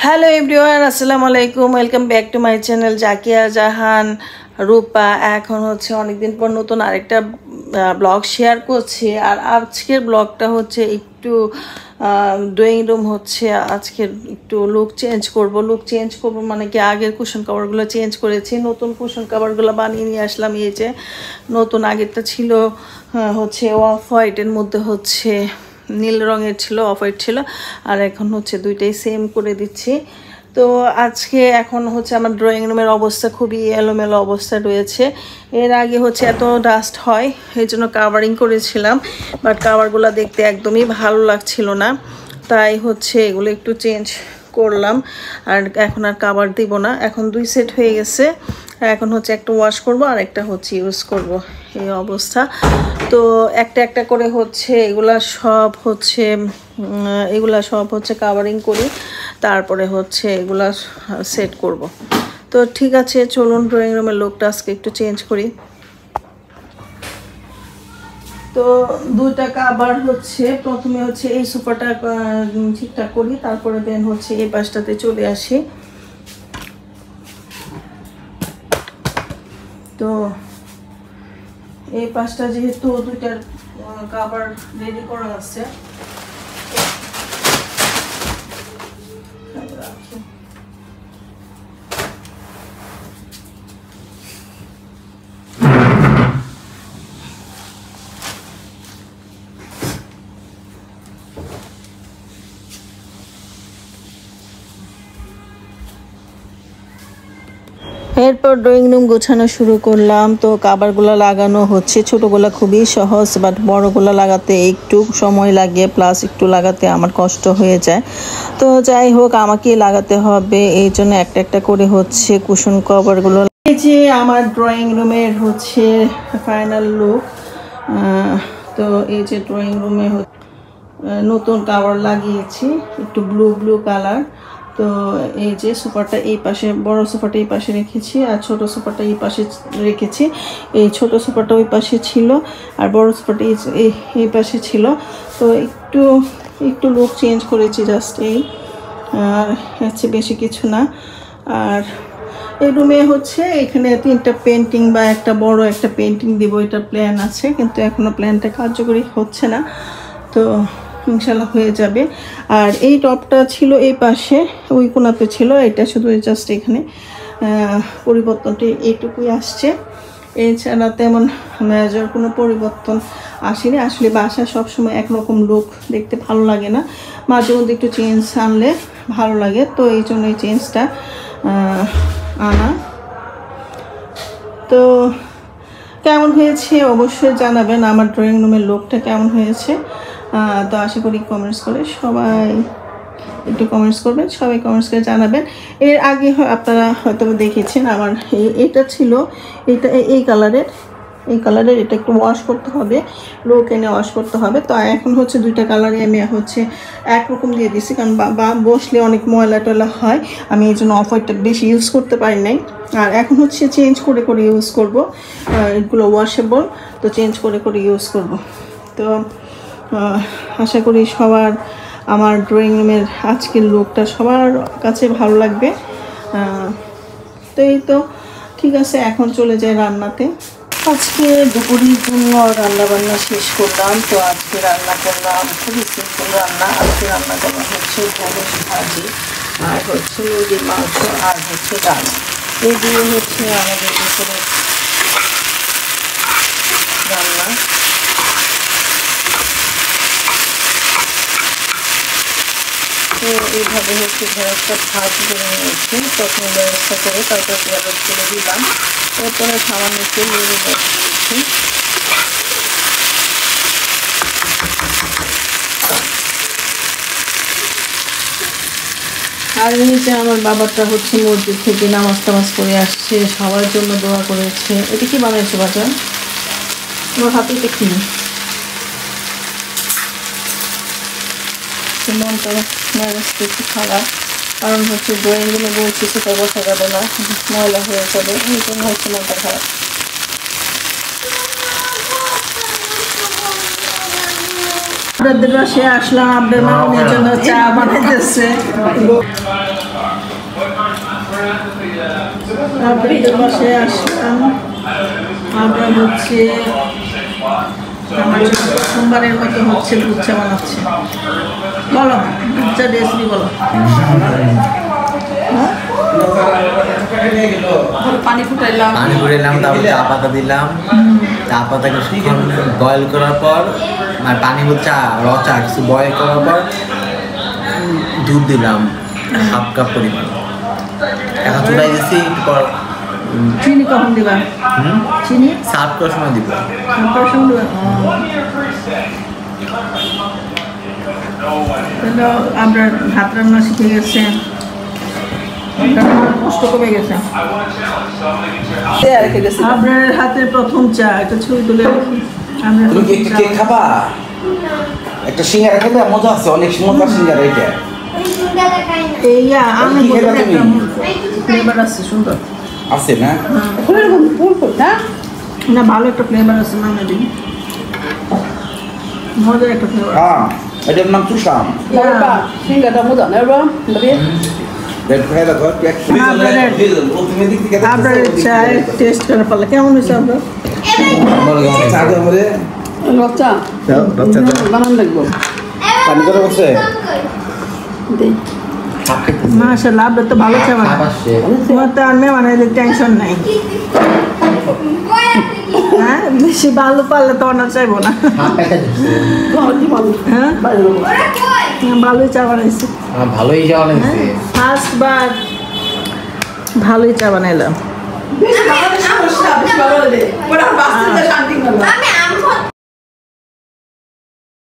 Hello everyone, আসসালামু আলাইকুম। Welcome back to my channel Zakia Jahan Rupa. এখন হচ্ছে অনেকদিন পর নতুন আরেকটা ব্লগ শেয়ার করছি। আর আজকের ব্লগটা হচ্ছে একটু ড্রয়িং রুম হচ্ছে আজকে একটু লুক চেঞ্জ করব মানে কি আগের কুশন কাভারগুলো চেঞ্জ করেছি, নতুন কুশন কাভারগুলো বানিয়ে নিয়ে আসলাম। এই যে নতুন, আগেরটা ছিল হচ্ছে অফ হোয়াইটের মধ্যে হচ্ছে নীল রঙের ছিল, অফ হোয়াইট ছিল, আর এখন হচ্ছে দুইটাই সেম করে দিচ্ছি। তো আজকে এখন হচ্ছে আমার ড্রয়িং রুমের অবস্থা খুবই এলোমেলো অবস্থা রয়েছে। এর আগে হচ্ছে এত ডাস্ট হয়, এই জন্য কাভারিং করেছিলাম, বাট কাভারগুলো দেখতে একদমই ভালো লাগছিল না, তাই হচ্ছে এগুলো একটু চেঞ্জ করলাম। আর এখন আর কাভার দিব না, এখন দুই সেট হয়ে গেছে। এখন হচ্ছে একটা ওয়াশ করব আর একটা হচ্ছে ইউজ করব, এই অবস্থা। তো একটা একটা করে হচ্ছে এগুলা সব হচ্ছে কাভারিং করি, তারপরে হচ্ছে এগুলা সেট করব। তো ঠিক আছে, চলুন ড্রয়িং রুমের লুকটা আজকে একটু চেঞ্জ করি। তো দুইটা কাভার হচ্ছে প্রথমে হচ্ছে এই সোফাটা ঠিকঠাক করি, তারপরে দেন হচ্ছে এই পাশটাতে চলে আসি। তো এই পাশটা যেহেতু দুইটার কাভার রেডি করা আছে, এরপর ড্রয়িং রুম গোছানো শুরু করলাম। তো কাভারগুলো লাগানো হচ্ছে, ছোটোগুলো খুবই সহজ, বাট বড়গুলো লাগাতে একটু সময় লাগে, প্লাস একটু লাগাতে আমার কষ্ট হয়ে যায়। তো যাই হোক, আমাকেই লাগাতে হবে, এই জন্য একটা একটা করে হচ্ছে কুশন কভারগুলো। এই যে আমার ড্রয়িং রুমের হচ্ছে ফাইনাল লুক। তো এই যে ড্রয়িং রুমে নতুন কাভার লাগিয়েছি, একটু ব্লু কালার। তো এই যে সোফাটা এই পাশে, বড় সোফাটা এই পাশে রেখেছি, আর ছোট সোফাটা এই পাশে রেখেছি। এই ছোট সোফাটা ওই পাশে ছিল, আর বড় সোফাটা এই পাশে ছিল। তো একটু লুক চেঞ্জ করেছি, জাস্ট এই, আর হচ্ছে বেশি কিছু না। আর এই রুমে হচ্ছে এখানে তিনটা পেন্টিং বা একটা বড় একটা পেন্টিং দিব, এটা প্ল্যান আছে, কিন্তু এখনও প্ল্যানটা কার্যকরী হচ্ছে না। তো ইনশাল্লাহ হয়ে যাবে। আর এই টপটা ছিল এই পাশে, ওই কোণাতে ছিল, এটা শুধু জাস্ট এখানে পরিবর্তনটি এইটুকুই আসছে, এছাড়া তেমন মেজর কোনো পরিবর্তন আসেনি। আসলে বাসা সবসময় একরকম লুক দেখতে ভালো লাগে না, মাঝে মধ্যে একটু চেঞ্জ আনলে ভালো লাগে, তো এই জন্য এই চেঞ্জটা আনা। তো কেমন হয়েছে অবশ্যই জানাবেন, আমার ড্রয়িং রুমের লুকটা কেমন হয়েছে। তো আশা করি কমেন্টস করে সবাই একটু কমেন্টস করবেন, সবাই কমেন্টস করে জানাবেন। এর আগে আপনারা হয়তো দেখেছেন আমার এটা ছিল, এটা এই কালারের এটা একটু ওয়াশ করতে হবে, লোক এনে ওয়াশ করতে হবে। তো এখন হচ্ছে দুইটা কালারই আমি হচ্ছে একরকম দিয়ে দিচ্ছি, কারণ বসলে অনেক ময়লা টয়লা হয়, আমি এই জন্য অফ হোয়াইটটা বেশি ইউজ করতে পারি নাই। আর এখন হচ্ছে চেঞ্জ করে ইউজ করব, এগুলো ওয়াশেবল, তো চেঞ্জ করে ইউজ করব। তো আশা করি সবার আমার ড্রয়িং রুমের আজকের লুকটা সবার কাছে ভালো লাগবে। তো এই তো ঠিক আছে, এখন চলে যাই রান্নাতে। আজকে দুপুরের জন্য রান্নাবান্না শেষ করলাম। তো আজকে রান্না করলাম খুবই সিম্পল রান্না। আজকে রান্না করলাম হচ্ছে ঢেঁড়স ভাজি, আর হচ্ছে মুরগির মাংস, আর হচ্ছে ডাল। এই দিয়ে হচ্ছে আমাদের দুপুরের রান্না। তো এইভাবে হচ্ছে ঢেঁড়সটা ভাজি করে নিয়েছি, প্রথমে ব্যবস্থা করে তারপর ঢেঁড়স তুলে দিলাম, এরপরে সামান্য একটু লেবু রস দিয়েছি। আর এই যে আমার বাবাটা হচ্ছে মসজিদ থেকে নামাজ টামাজ করে আসছে, সবার জন্য দোয়া করেছে। এটা কি বানাইছে বাজার? আমার হাতে এটা কি মনটা মেজাজটা একটু খারাপ, কারণ হচ্ছে ড্রয়িং রুমে বলছি সেটা বসা যাবে না, ময়লা হয়ে যাবে, এই জন্য হচ্ছে মনটা খারাপ। আপনাদের বাসায় আসলাম, আপনাদের মামুনের জন্য চা বানাইতেছে। তারপরে পাশে আসলাম, আমরা হচ্ছে আমার সোমবারের মতো হচ্ছে লুচা বানাচ্ছে। বলো লুচা রেসিপি বলো। পানি ফুটাইলাম, তারপর চা পাতা দিলাম, চা পাতাকে বয়েল করার পর মানে পানি চা চা কিছু বয়েল করার পর দুধ দিলাম 1/2 কাপ পরিমাণ। এখন চুলাই দিচ্ছি, পর চিনি কখন দিবা? চিনি সার্ভ করার সময় দিব। আমরা ভাত রান্না শিখে গেছে, কষ্ট কমে গেছে। আপনার হাতে প্রথম চা, একটা ছবি তুলে তুমি কি একটা কেক খাবা? একটা সিঙ্গারা খেতে মজা আছে, অনেক মজা সিঙ্গারা এটা। এইয়া আমি ফ্লেভার আছে, সুন্দর আছে না? না ভালো একটা ফ্লেভার আছে, মানে দিন মজার একটা ফ্লেভার। হ্যাঁ, এটার নাম সুশাম। সিঙ্গাটা মজা না বাবা? আপনার চায় টেস্ট করে পারলে কেমন হয়েছে আপনার? রচা বানান লাগবো। পানি করে বসে মাশাআল্লাহ, আপনার তো ভালো চা বানায়। তোমার তো আর মানে টেনশন নাই। হ্যাঁ, বেশি ভালো পারলে তো অনার চাইবো না। হ্যাঁ, ভালোই চা বানাইছে। ভালোই চা বানাইছে। ফার্স্ট বার ভালোই চা বানাইলাম। বেশি ভালো শান্তি